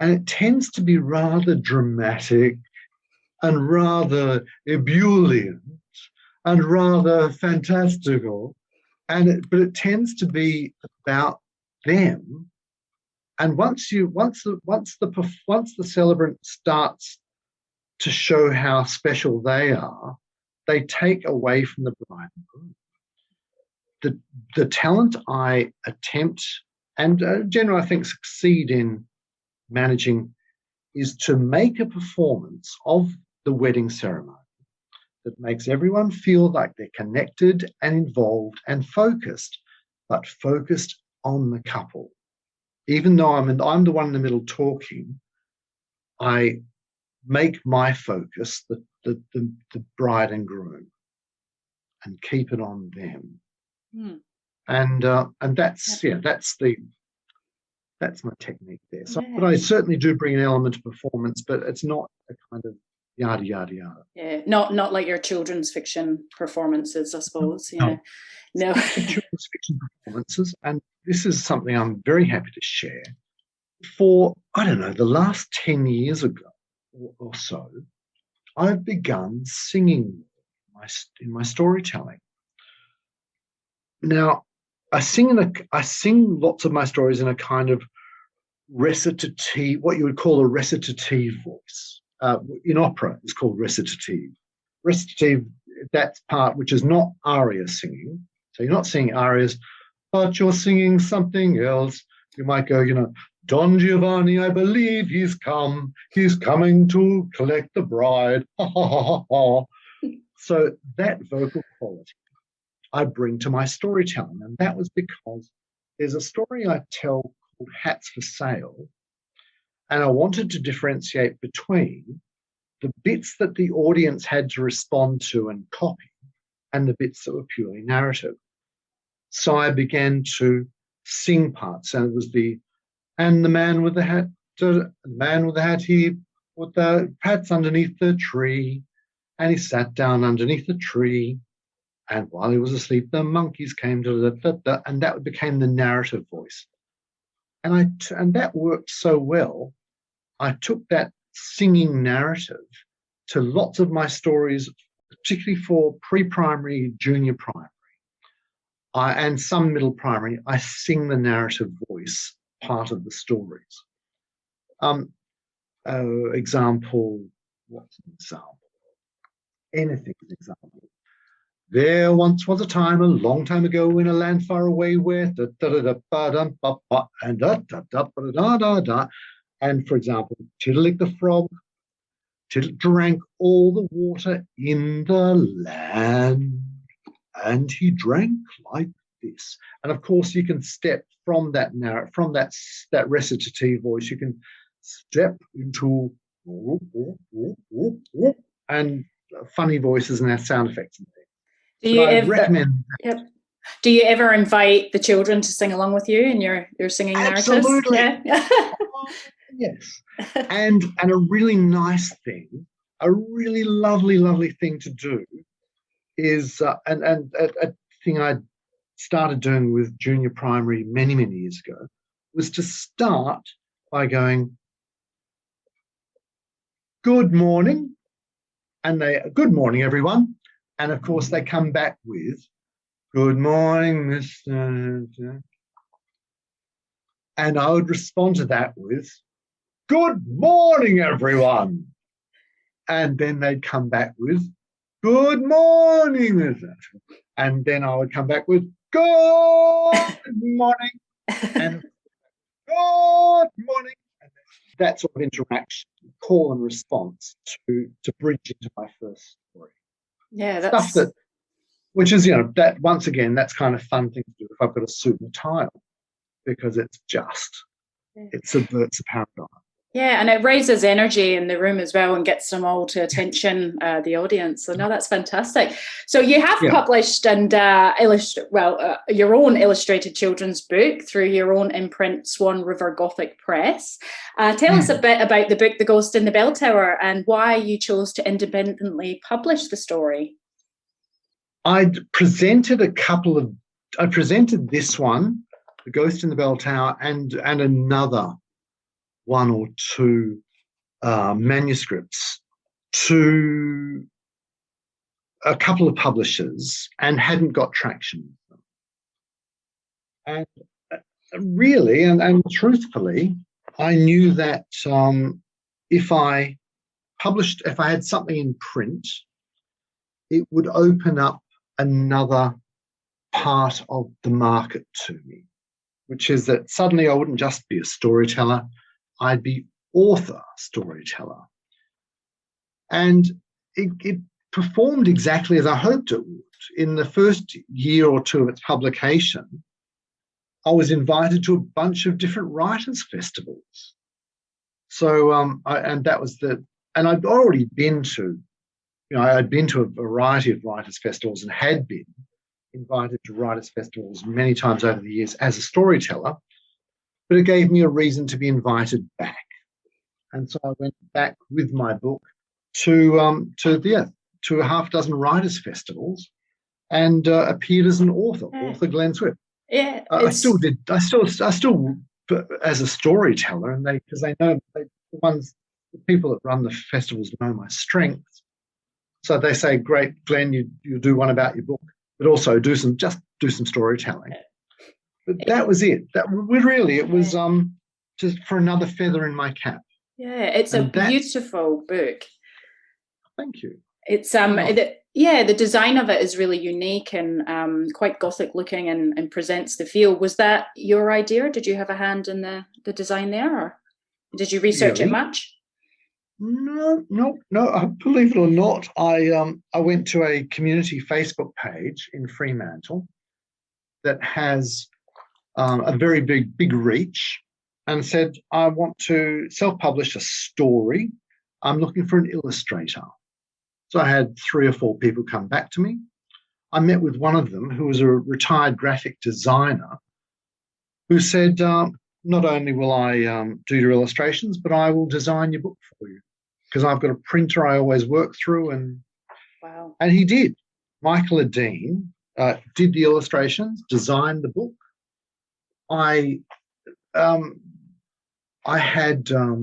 [SPEAKER 2] And it tends to be rather dramatic and rather ebullient and rather fantastical. But it tends to be about them. And once the celebrant starts to show how special they are, they take away from the bride and groom. The talent I attempt, and generally I think succeed in managing, is to make a performance of the wedding ceremony that makes everyone feel like they're connected and involved and focused, but focused on the couple. Even though I'm the one in the middle talking, I make my focus the bride and groom and keep it on them.
[SPEAKER 1] Mm.
[SPEAKER 2] And that's that's my technique there. So, but I certainly do bring an element of performance, but it's not a kind of yada yada yada.
[SPEAKER 1] Yeah, not like your children's fiction performances, I suppose. No.
[SPEAKER 2] Children's fiction performances, and this is something I'm very happy to share. For, I don't know, the last 10 years ago or so, I've begun singing in my storytelling. Now, I sing lots of my stories in a kind of recitative, what you would call a recitative voice. In opera, it's called recitative. Recitative, that part which is not aria singing. So you're not singing arias, but you're singing something else. You might go, Don Giovanni, I believe he's come. He's coming to collect the bride. Ha, ha, ha, ha, ha. So that vocal quality I bring to my storytelling. And that was because there's a story I tell called Hats for Sale. And I wanted to differentiate between the bits that the audience had to respond to and copy and the bits that were purely narrative. So I began to sing parts, and it was the man with the hat, he put the hats underneath the tree, and he sat down underneath the tree, and while he was asleep, the monkeys came to and that became the narrative voice. And that worked so well, I took that singing narrative to lots of my stories, particularly for pre-primary, junior primary, and some middle primary. I sing the narrative voice part of the stories. Example, what's an example? Anything's an example. There once was a time, a long time ago, in a land far away, where and for example, Tiddalik the frog drank all the water in the land, and he drank like this. And of course, you can step from that recitative voice. You can step into and funny voices and sound effects and things. I recommend.
[SPEAKER 1] Yep. Do you ever invite the children to sing along with you in your singing narratives?
[SPEAKER 2] Absolutely. Yeah. Yes. And a really nice thing, a really lovely thing to do is, and a thing I started doing with junior primary many years ago, was to start by going, good morning, and good morning, everyone. And of course, they come back with, good morning, Mr. And I would respond to that with, good morning, everyone. And then they'd come back with, good morning, Mr. And then I would come back with, good morning. And good morning. And that sort of interaction, call and response to bridge into my first story.
[SPEAKER 1] Yeah, that's
[SPEAKER 2] stuff which is, that once again, that's kind of fun thing to do if I've got a suit and a tie on, because it subverts the paradigm.
[SPEAKER 1] Yeah, and it raises energy in the room as well and gets them all to attention, the audience. So no, that's fantastic. So you have published and your own illustrated children's book through your own imprint, Swan River Gothic Press. Tell us a bit about the book, The Ghost in the Bell Tower, and why you chose to independently publish the story.
[SPEAKER 2] I presented this one, The Ghost in the Bell Tower, and another one or two manuscripts to a couple of publishers and hadn't got traction with them. And really, and truthfully, I knew that if I had something in print, it would open up another part of the market to me, which is that suddenly I wouldn't just be a storyteller, I'd be author storyteller. And it performed exactly as I hoped it would. In the first year or two of its publication, I was invited to a bunch of different writers' festivals. So, and I'd already been to, I'd been to a variety of writers' festivals and had been invited to writers' festivals many times over the years as a storyteller, but it gave me a reason to be invited back. And so I went back with my book to a half dozen writers' festivals and appeared as an author Glenn Swift.
[SPEAKER 1] Yeah,
[SPEAKER 2] I still, as a storyteller, and because they know the people that run the festivals know my strengths. So they say, "Great, Glenn, you do one about your book, but also do some storytelling." But that was it. It was just for another feather in my cap.
[SPEAKER 1] Yeah, it's a beautiful book.
[SPEAKER 2] Thank you.
[SPEAKER 1] It's the design of it is really unique and quite Gothic looking and presents the feel. Was that your idea? Did you have a hand in the design there, or did you research it much?
[SPEAKER 2] No. Believe it or not, I went to a community Facebook page in Fremantle that has a very big reach, and said, I want to self-publish a story. I'm looking for an illustrator. So I had 3 or 4 people come back to me. I met with one of them, who was a retired graphic designer, who said, not only will I do your illustrations, but I will design your book for you, because I've got a printer I always work through. And
[SPEAKER 1] wow.
[SPEAKER 2] And he did. Michael Adine did the illustrations, designed the book. I had a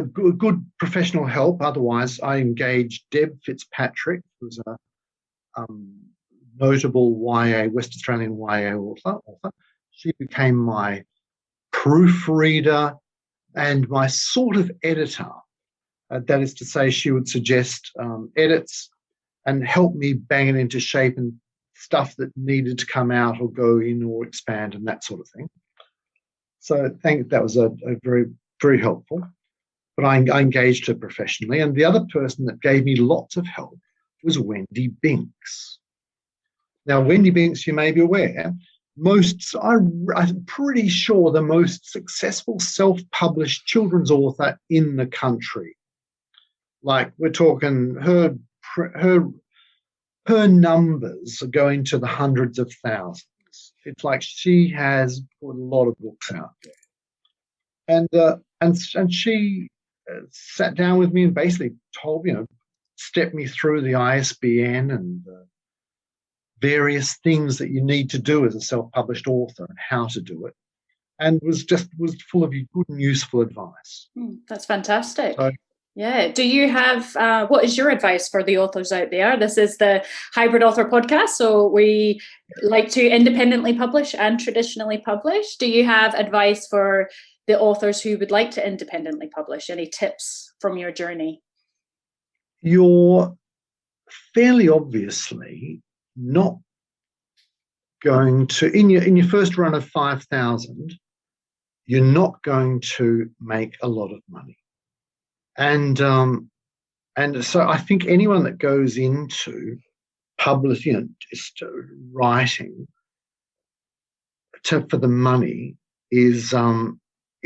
[SPEAKER 2] good professional help. Otherwise, I engaged Deb Fitzpatrick, who's a notable West Australian YA author. She became my proofreader and my sort of editor. That is to say, she would suggest edits and help me bang it into shape and stuff that needed to come out or go in or expand and that sort of thing. So I think that was a very, very helpful. But I engaged her professionally. And the other person that gave me lots of help was Wendy Binks. Now, Wendy Binks, you may be aware, I'm pretty sure the most successful self-published children's author in the country. Like, we're talking her numbers are going to the hundreds of thousands. It's like she has put a lot of books out there. And she sat down with me and basically told, stepped me through the ISBN and various things that you need to do as a self-published author and how to do it, and was full of good and useful advice.
[SPEAKER 1] That's fantastic. So, yeah. Do you have, what is your advice for the authors out there? This is the Hybrid Author Podcast, so we like to independently publish and traditionally publish. Do you have advice for the authors who would like to independently publish? Any tips from your journey?
[SPEAKER 2] You're fairly obviously not going to, in your first run of 5,000, you're not going to make a lot of money. And so I think anyone that goes into publishing, just writing for the money is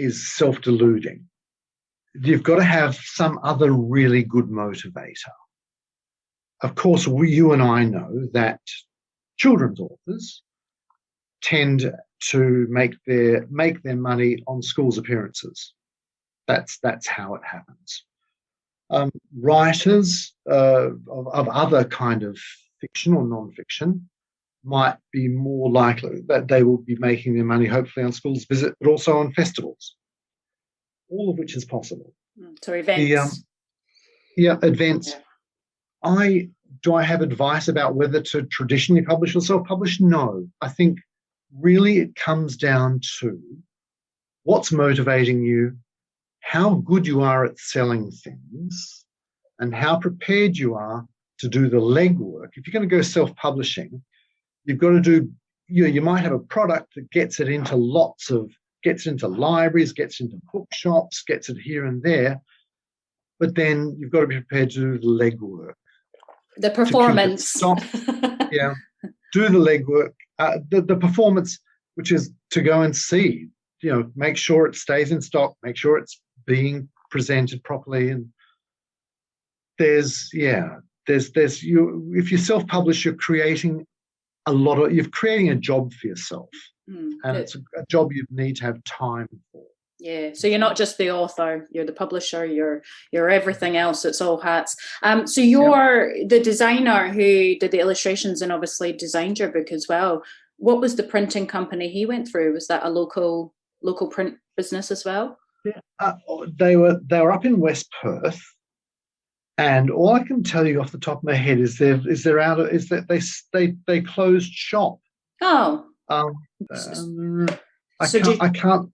[SPEAKER 2] self-deluding. You've got to have some other really good motivator. Of course, you and I know that children's authors tend to make their money on schools' appearances. That's how it happens. Writers of other kind of fiction or non-fiction might be more likely that they will be making their money hopefully on schools' visit, but also on festivals, all of which is possible.
[SPEAKER 1] So events.
[SPEAKER 2] Events. Yeah. Do I have advice about whether to traditionally publish or self-publish? No. I think really it comes down to what's motivating you, how good you are at selling things, and how prepared you are to do the legwork. If you're going to go self-publishing, you've got to do, you might have a product that gets it into libraries, gets into bookshops, gets it here and there. but then you've got to be prepared to do the legwork.
[SPEAKER 1] The performance.
[SPEAKER 2] To keep it stock. Yeah, do the legwork. The performance, which is to go and see, make sure it stays in stock, make sure it's being presented properly. And there's you, if you self-publish, you're creating a job for yourself. And it's a job you need to have time for.
[SPEAKER 1] Yeah, so you're not just the author, you're the publisher, you're everything else. It's all hats. So you're the designer who did the illustrations and obviously designed your book as well. What was the printing company he went through? Was that a local print business as well?
[SPEAKER 2] Yeah, they were up in West Perth, and all I can tell you off the top of my head is that they closed shop.
[SPEAKER 1] Oh.
[SPEAKER 2] I can't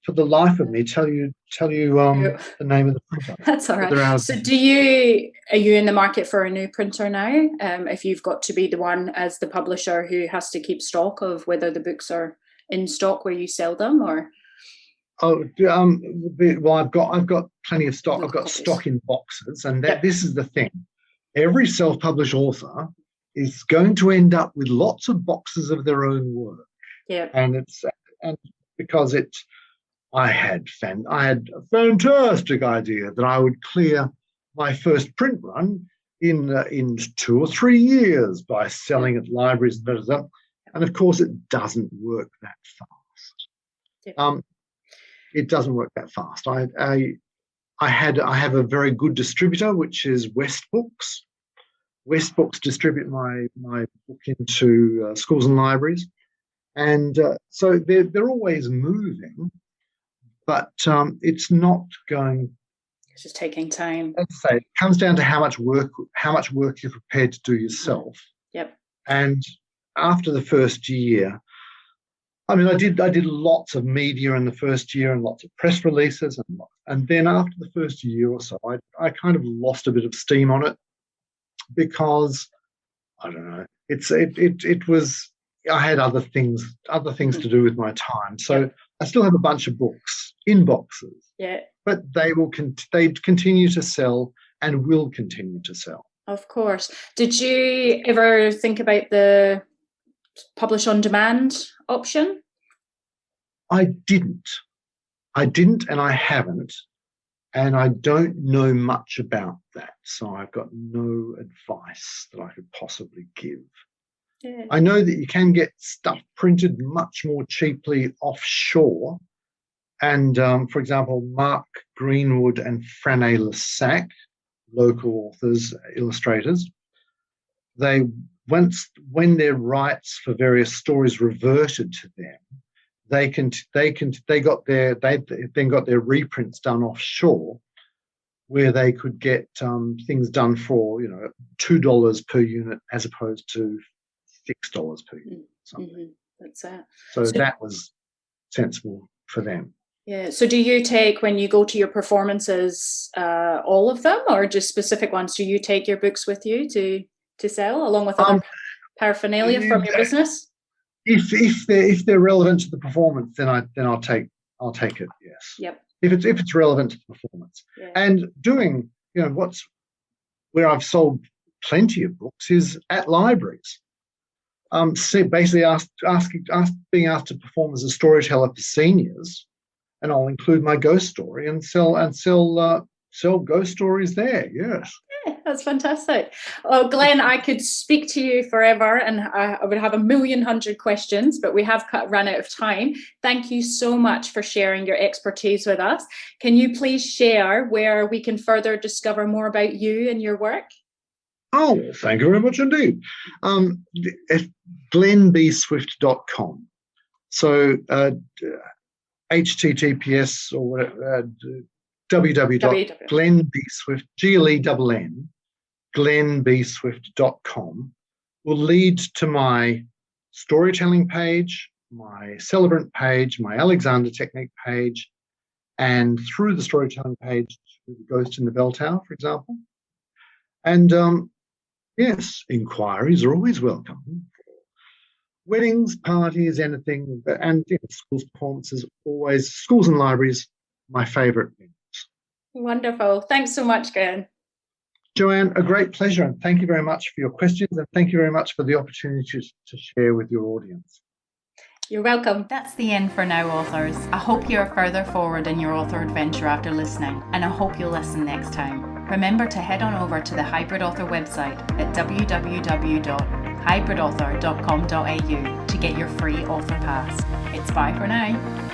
[SPEAKER 2] for the life of me tell you the name of the printer.
[SPEAKER 1] That's all right. So are you in the market for a new printer now? If you've got to be the one as the publisher who has to keep stock of whether the books are in stock where you sell them, or?
[SPEAKER 2] Well, I've got plenty of stock. I've got copies. Stock in boxes, and this is the thing. Every self-published author is going to end up with lots of boxes of their own work.
[SPEAKER 1] Yeah.
[SPEAKER 2] And because I had a fantastic idea that I would clear my first print run in 2 or 3 years by selling at libraries, and of course it doesn't work that fast. Yeah. It doesn't work that fast. I have a very good distributor, which is West Books. West Books distribute my book into schools and libraries, and so they're always moving, but it's not going.
[SPEAKER 1] It's just taking time.
[SPEAKER 2] As I say, it comes down to how much work you're prepared to do yourself.
[SPEAKER 1] Yep.
[SPEAKER 2] And after the first year, I mean, I did lots of media in the first year and lots of press releases, and then after the first year or so, I kind of lost a bit of steam on it because I don't know. It was I had other things to do with my time, so I still have a bunch of books in boxes.
[SPEAKER 1] Yeah.
[SPEAKER 2] But they continue to sell and will continue to sell.
[SPEAKER 1] Of course. Did you ever think about the publish on demand option?
[SPEAKER 2] I didn't, and I haven't, and I don't know much about that, so I've got no advice that I could possibly give.
[SPEAKER 1] Yeah.
[SPEAKER 2] I know that you can get stuff printed much more cheaply offshore, and for example, Mark Greenwood and Frané Lassac, local authors, illustrators, when their rights for various stories reverted to them, they then got their reprints done offshore, where they could get things done for $2 per unit as opposed to $6 per unit.
[SPEAKER 1] Mm-hmm. That's it.
[SPEAKER 2] So that was sensible for them.
[SPEAKER 1] Yeah. So do you take, when you go to your performances, all of them, or just specific ones? Do you take your books with you to sell along with other paraphernalia from your business?
[SPEAKER 2] If they're relevant to the performance, then I'll take it. Yes.
[SPEAKER 1] Yep.
[SPEAKER 2] If it's relevant to the performance, and doing where I've sold plenty of books is at libraries. So basically being asked to perform as a storyteller for seniors, and I'll include my ghost story and sell ghost stories there. Yes.
[SPEAKER 1] Yeah, that's fantastic. Oh, Glenn, I could speak to you forever, and I would have 1,100,000 questions, but we have run out of time. Thank you so much for sharing your expertise with us. Can you please share where we can further discover more about you and your work?
[SPEAKER 2] Oh, thank you very much indeed. glenbswift.com. So https or whatever, www.glenbswift, glenbswift.com will lead to my storytelling page, my celebrant page, my Alexander Technique page, and through the storytelling page to the Ghost in the Bell Tower, for example. And yes, inquiries are always welcome. Weddings, parties, anything, and schools performances, always, schools and libraries, my favourite things.
[SPEAKER 1] Wonderful. Thanks so much, Graham.
[SPEAKER 2] Joanne, a great pleasure, and thank you very much for your questions, and thank you very much for the opportunity to share with your audience.
[SPEAKER 1] You're welcome.
[SPEAKER 3] That's the end for now, authors. I hope you're further forward in your author adventure after listening, and I hope you'll listen next time. Remember to head on over to the Hybrid Author website at www.hybridauthor.com.au to get your free author pass. It's bye for now.